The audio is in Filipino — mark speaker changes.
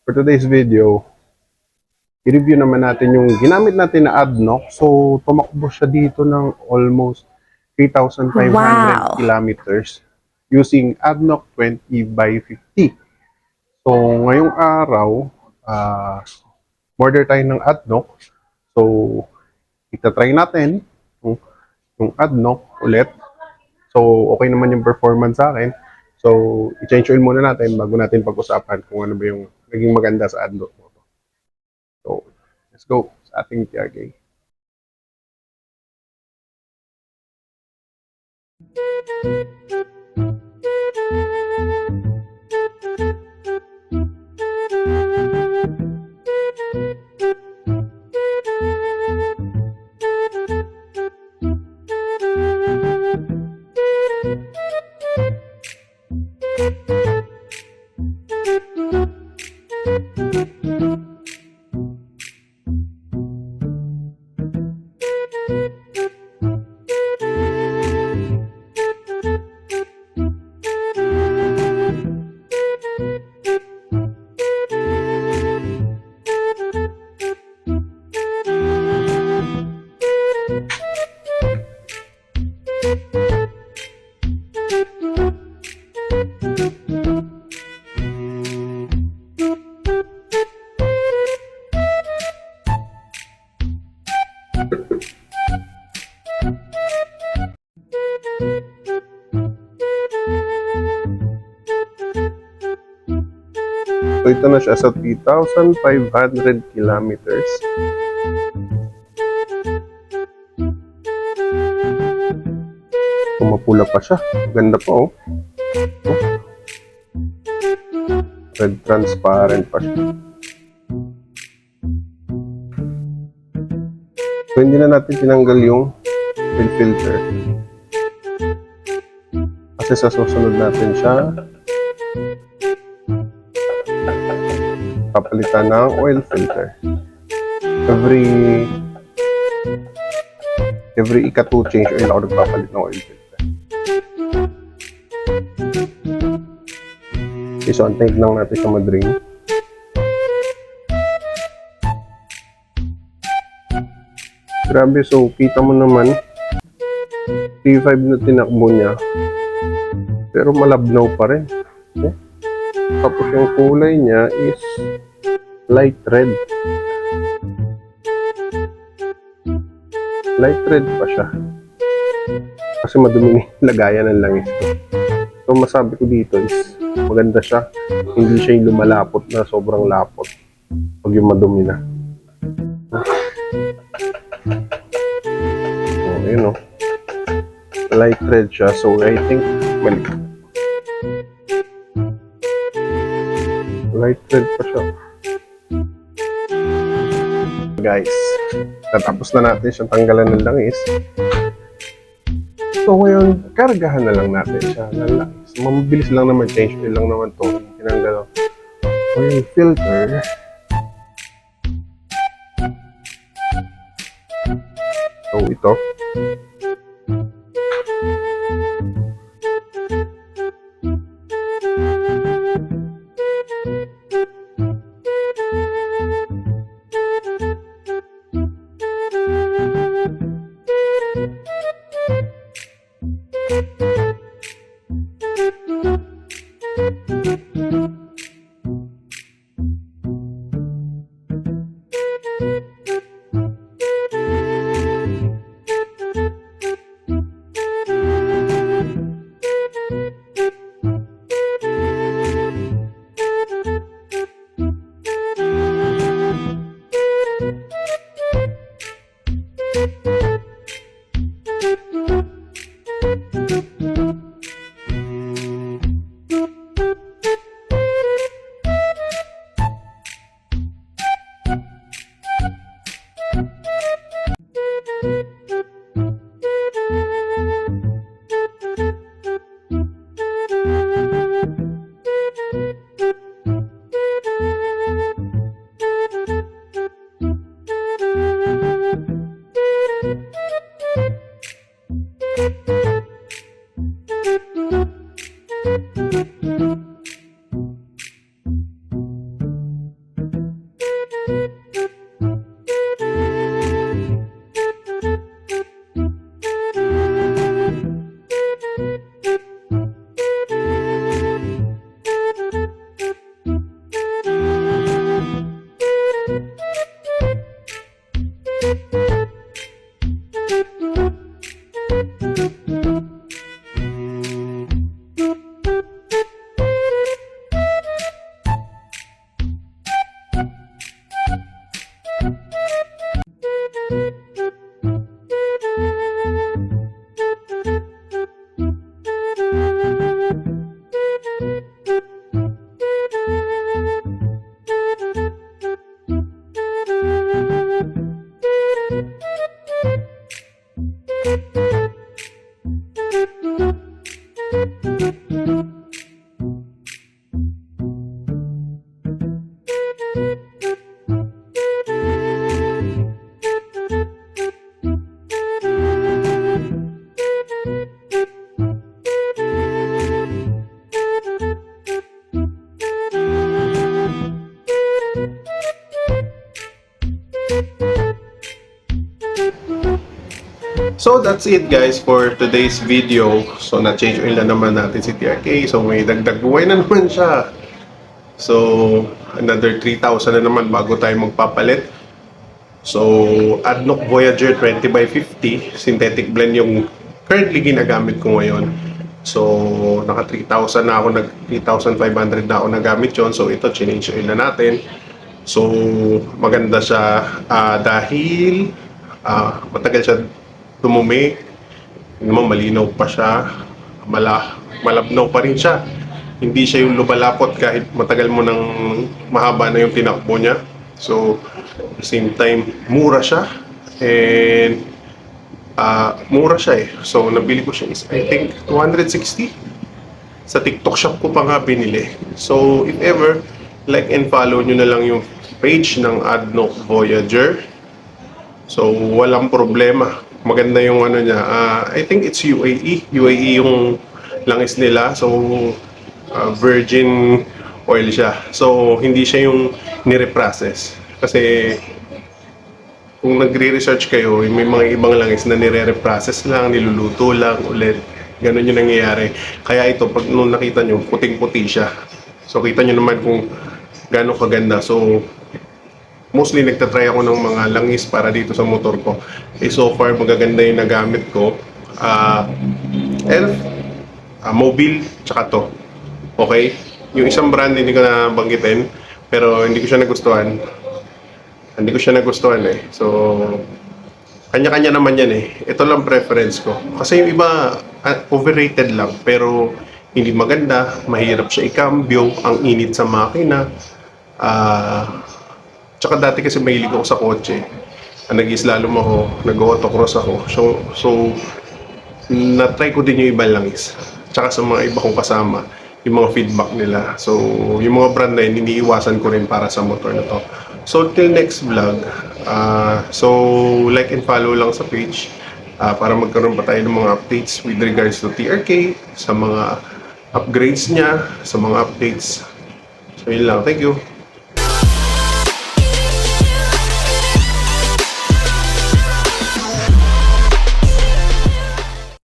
Speaker 1: For today's video, i-review naman natin yung ginamit natin na ADNOC. So, tumakbo siya dito ng almost 3,500
Speaker 2: Wow.
Speaker 1: kilometers using ADNOC 20x50. So, ngayong araw, order tayo ng ADNOC. So, itatry natin yung ADNOC ulit. So, okay naman yung performance sa akin. So, i-change oil muna natin bago natin pag-usapan kung ano ba yung naging maganda sa ADNOC mo. So, let's go sa ating TRK. So, ito na siya sa 3,500 kilometers. Pumapula pa siya. Ganda pa, oh. Red transparent pa siya. So, hindi na natin tinanggal yung oil filter. Kasi sa susunod natin siya papalitan ng oil filter. Every ika-2 change oil ako nagpapalit ng oil filter. Okay, so antayin lang natin siya mag-drain. Grabe, so kita mo naman 3.5 na tinakbo niya pero malabnaw pa rin. Okay? Tapos yung kulay niya is light red. Light red pa siya. Kasi madumi yung lagayan ng langis ko. So masabi ko dito is maganda siya. Hindi siya yung lumalapot na sobrang lapot pag yung madumi na. So ayun, oh. Light red siya. So I think mali. Light red pa siya. Guys, natapos na natin siyang tanggalan ng langis. So ngayon, kargahan na lang natin siya ng langis. Mabilis lang naman, change oil lang naman to. Tinanggal oil filter. So ito. So that's it guys for today's video. So na-change oil na naman natin si TRK. So may dagdag buhay na naman siya. So another 3,000 na naman bago tayo magpapalit. So ADNOC Voyager 20x50 synthetic blend yung currently ginagamit ko ngayon. So naka 3,000 na ako, 3,500 na ako nagamit yon. So ito change oil na natin. So maganda siya dahil matagal siya dumumi, naman malinaw pa siya, malabnaw pa rin siya. Hindi siya yung lumalapot kahit matagal mo nang mahaba na yung tinakbo niya. So, at the same time, mura siya. And, mura siya eh. So, nabili ko siya is, I think, 260. Sa TikTok shop ko pa nga binili. So, if ever, like and follow nyo na lang yung page ng ADNOC Voyager. So, walang problema. Maganda yung ano niya. I think it's UAE. UAE yung langis nila. So, virgin oil siya. So, hindi siya yung nire-process. Kasi, kung nagre-research kayo, may mga ibang langis na nire-reprocess lang, niluluto lang ulit. Ganun yung nangyayari. Kaya ito, pag nung nakita nyo, puting-puti siya. So, kita nyo naman kung gano'ng kaganda. So, mostly nagtatry ako ng mga langis para dito sa motor ko. Eh, so far, magaganda yung nagamit ko. Elf, Mobil, tsaka to. Okay? Yung isang brand hindi ko na banggitin, pero hindi ko siya nagustuhan. Hindi ko siya nagustuhan eh. So, kanya-kanya naman yan eh. Ito lang preference ko. Kasi yung iba, overrated lang. Pero, hindi maganda. Mahirap siya ikambyo. Ang init sa makina. Tsaka dati kasi mahilig ako sa kotse. Nag-slalom ako, nag-autocross ako. So na-try ko din yung ibang langis. Tsaka sa mga iba kong kasama, yung mga feedback nila. So, yung mga brand na yun, iniiwasan ko rin para sa motor na to. So, till next vlog, so like and follow lang sa page para magkaroon pa tayo ng mga updates with regards to TRK, sa mga upgrades niya, sa mga updates. So, yun lang. Thank you.